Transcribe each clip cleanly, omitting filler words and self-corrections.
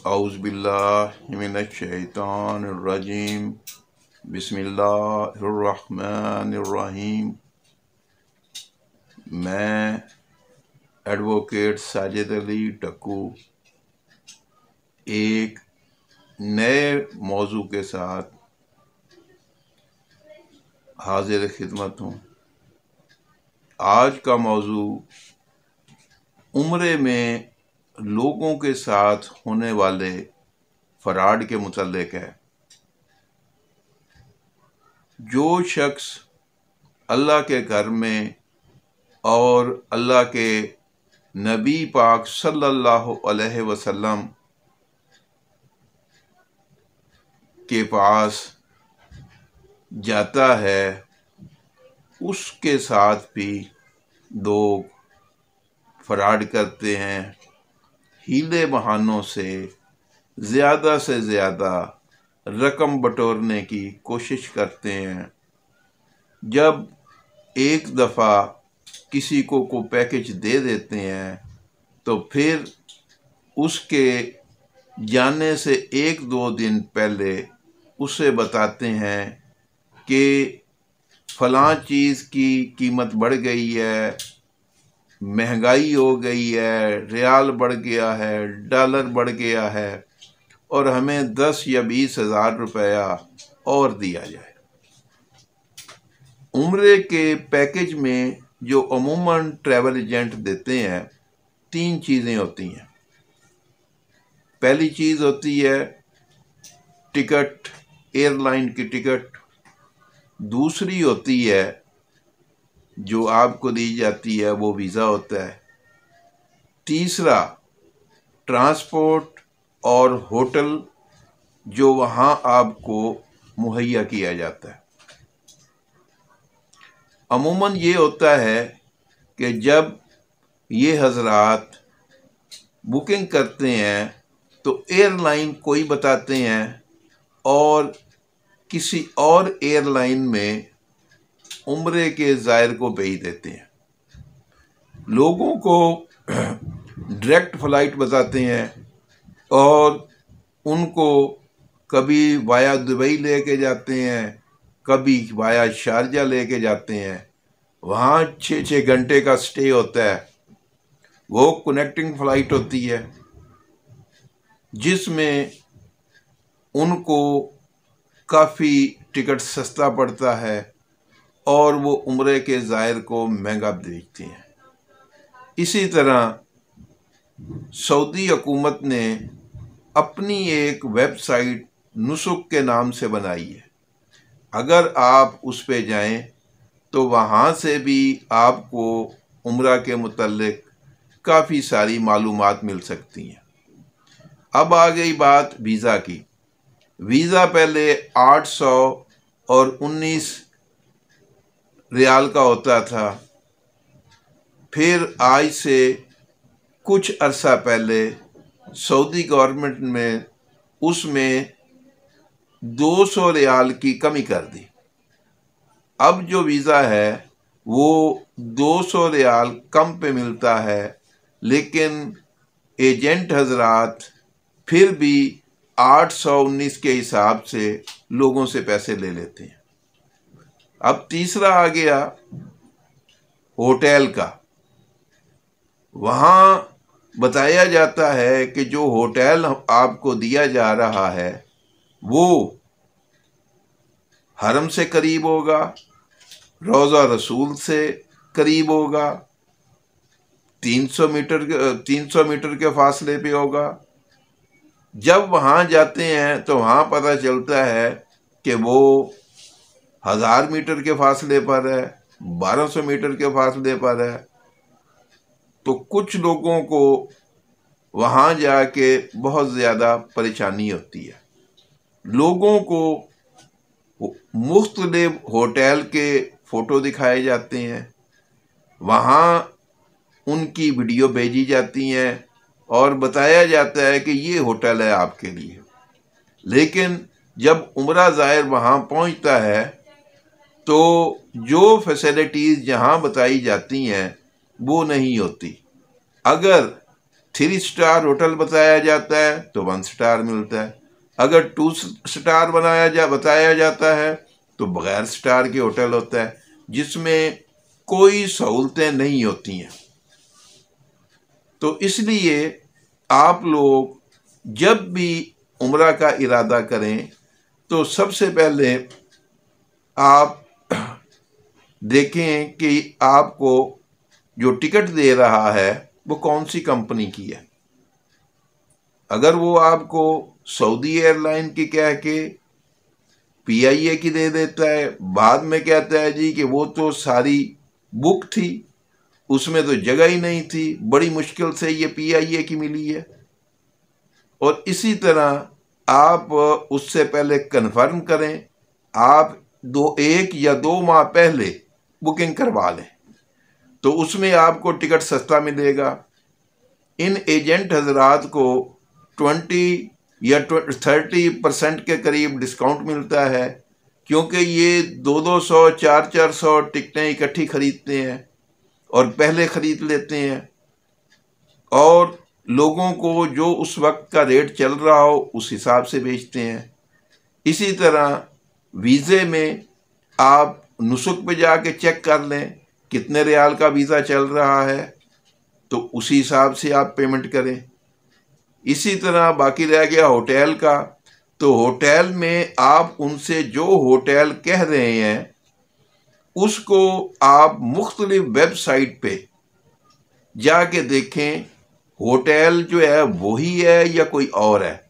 औज़ु बिल्लाहि मिनश्शैतानिर्रजीम बिस्मिल्लाहिर्रहमानिर्रहीम। मैं एडवोकेट साजिद अली टक्कू एक नए मौजू के साथ हाजिर खिदमत हूँ। आज का मौजू उम्रे में लोगों के साथ होने वाले फ्रॉड के मुतल्लिक है। जो शख्स अल्लाह के घर में और अल्लाह के नबी पाक सल्लल्लाहु अलैहि वसल्लम के पास जाता है, उसके साथ भी लोग फ्रॉड करते हैं। हीले बहानों से ज़्यादा रकम बटोरने की कोशिश करते हैं। जब एक दफ़ा किसी को पैकेज दे देते हैं तो फिर उसके जाने से 1-2 दिन पहले उसे बताते हैं कि फ़लाँ चीज़ की कीमत बढ़ गई है, महंगाई हो गई है, रियाल बढ़ गया है, डॉलर बढ़ गया है और हमें 10 या 20 हज़ार रुपया और दिया जाए। उम्रे के पैकेज में जो अमूमन ट्रैवल एजेंट देते हैं, 3 चीज़ें होती हैं। पहली चीज़ होती है टिकट, एयरलाइन की टिकट। दूसरी होती है जो आपको दी जाती है, वो वीज़ा होता है। तीसरा ट्रांसपोर्ट और होटल जो वहाँ आपको मुहैया किया जाता है। अमूमन ये होता है कि जब ये हजरात बुकिंग करते हैं तो एयरलाइन कोई बताते हैं और किसी और एयरलाइन में उम्रे के ज़ायर को भेज देते हैं। लोगों को डायरेक्ट फ़्लाइट बताते हैं और उनको कभी वाया दुबई लेके जाते हैं, कभी वाया शारजा लेके जाते हैं। वहाँ 6-6 घंटे का स्टे होता है। वो कनेक्टिंग फ़्लाइट होती है जिसमें उनको काफ़ी टिकट सस्ता पड़ता है और वो उम्रे के ज़ायर को महंगा बेचते हैं। इसी तरह सऊदी हुकूमत ने अपनी एक वेबसाइट नुसुक के नाम से बनाई है। अगर आप उस पे जाएं तो वहाँ से भी आपको उम्रा के मुतल्लिक काफ़ी सारी मालूमात मिल सकती हैं। अब आ गई बात वीज़ा की। वीज़ा पहले 800 और 19 रियाल का होता था। फिर आज से कुछ अरसा पहले सऊदी गवर्नमेंट में उसमें 200 रियाल की कमी कर दी। अब जो वीज़ा है वो 200 रियाल कम पे मिलता है, लेकिन एजेंट हजरात फिर भी 819 के हिसाब से लोगों से पैसे ले लेते हैं। अब तीसरा आ गया होटल का। वहाँ बताया जाता है कि जो होटल आपको दिया जा रहा है वो हरम से करीब होगा, रोज़ा रसूल से करीब होगा, 300 मीटर के फासले पे होगा। जब वहाँ जाते हैं तो वहाँ पता चलता है कि वो 1000 मीटर के फासले पर है, 1200 मीटर के फासले पर है। तो कुछ लोगों को वहाँ जाके बहुत ज़्यादा परेशानी होती है। लोगों को मुख्तलिफ होटल के फ़ोटो दिखाए जाते हैं, वहाँ उनकी वीडियो भेजी जाती हैं और बताया जाता है कि ये होटल है आपके लिए। लेकिन जब उम्रा ज़ायर वहाँ पहुँचता है तो जो फैसिलिटीज़ जहाँ बताई जाती हैं वो नहीं होती। अगर 3 स्टार होटल बताया जाता है तो 1 स्टार मिलता है, अगर 2 स्टार बताया जाता है तो बगैर स्टार के होटल होता है, जिसमें कोई सहूलतें नहीं होती हैं। तो इसलिए आप लोग जब भी उम्रा का इरादा करें तो सबसे पहले आप देखें कि आपको जो टिकट दे रहा है वो कौन सी कंपनी की है। अगर वो आपको सऊदी एयरलाइन की कह के PIA की दे देता है, बाद में कहता है जी कि वो तो सारी बुक थी, उसमें तो जगह ही नहीं थी, बड़ी मुश्किल से ये PIA की मिली है, और इसी तरह आप उससे पहले कन्फर्म करें, आप 1 या 2 माह पहले बुकिंग करवा लें तो उसमें आपको टिकट सस्ता मिलेगा। इन एजेंट हजरात को 20 या 30% के करीब डिस्काउंट मिलता है, क्योंकि ये 200-200, 400-400 टिकटें इकट्ठी खरीदते हैं और पहले ख़रीद लेते हैं, और लोगों को जो उस वक्त का रेट चल रहा हो उस हिसाब से बेचते हैं। इसी तरह वीज़े में आप नुसुक पे जाके चेक कर लें कितने रियाल का वीज़ा चल रहा है, तो उसी हिसाब से आप पेमेंट करें। इसी तरह बाकी रह गया होटल का, तो होटल में आप उनसे जो होटल कह रहे हैं उसको आप मुख्तलिफ वेबसाइट पे जाके देखें होटल जो है वही है या कोई और है,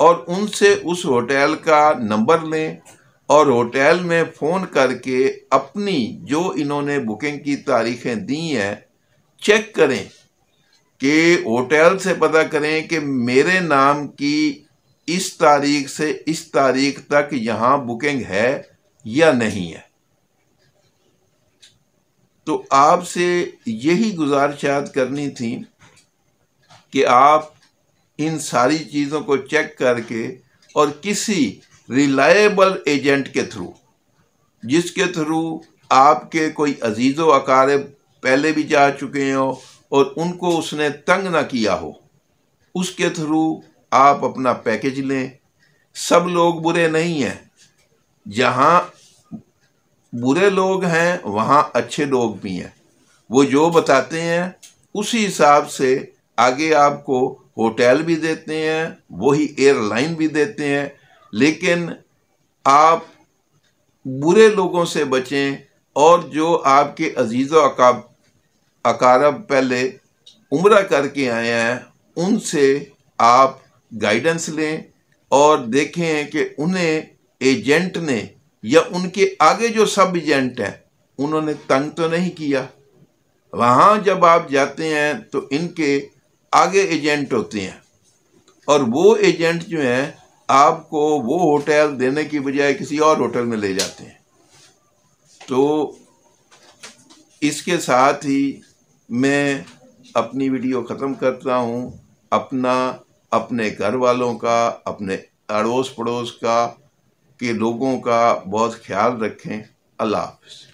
और उनसे उस होटल का नंबर लें और होटल में फ़ोन करके अपनी जो इन्होंने बुकिंग की तारीखें दी हैं चेक करें कि होटल से पता करें कि मेरे नाम की इस तारीख से इस तारीख तक यहाँ बुकिंग है या नहीं है। तो आपसे यही गुजारिशात करनी थी कि आप इन सारी चीज़ों को चेक करके और किसी रिलायबल एजेंट के थ्रू, जिसके थ्रू आपके कोई अजीज़ो अकारिब पहले भी जा चुके हो और उनको उसने तंग ना किया हो, उसके थ्रू आप अपना पैकेज लें। सब लोग बुरे नहीं हैं, जहाँ बुरे लोग हैं वहाँ अच्छे लोग भी हैं। वो जो बताते हैं उसी हिसाब से आगे आपको होटल भी देते हैं, वही एयरलाइन भी देते हैं, लेकिन आप बुरे लोगों से बचें और जो आपके अजीज़ व अकारब पहले उम्रा करके आए हैं उनसे आप गाइडेंस लें और देखें कि उन्हें एजेंट ने या उनके आगे जो सब एजेंट हैं उन्होंने तंग तो नहीं किया। वहाँ जब आप जाते हैं तो इनके आगे एजेंट होते हैं और वो एजेंट जो हैं आपको वो होटल देने की बजाय किसी और होटल में ले जाते हैं। तो इसके साथ ही मैं अपनी वीडियो ख़त्म करता हूँ। अपने घर वालों का, अपने अड़ोस पड़ोस का के लोगों का बहुत ख्याल रखें। अल्लाह हाफ़िज़।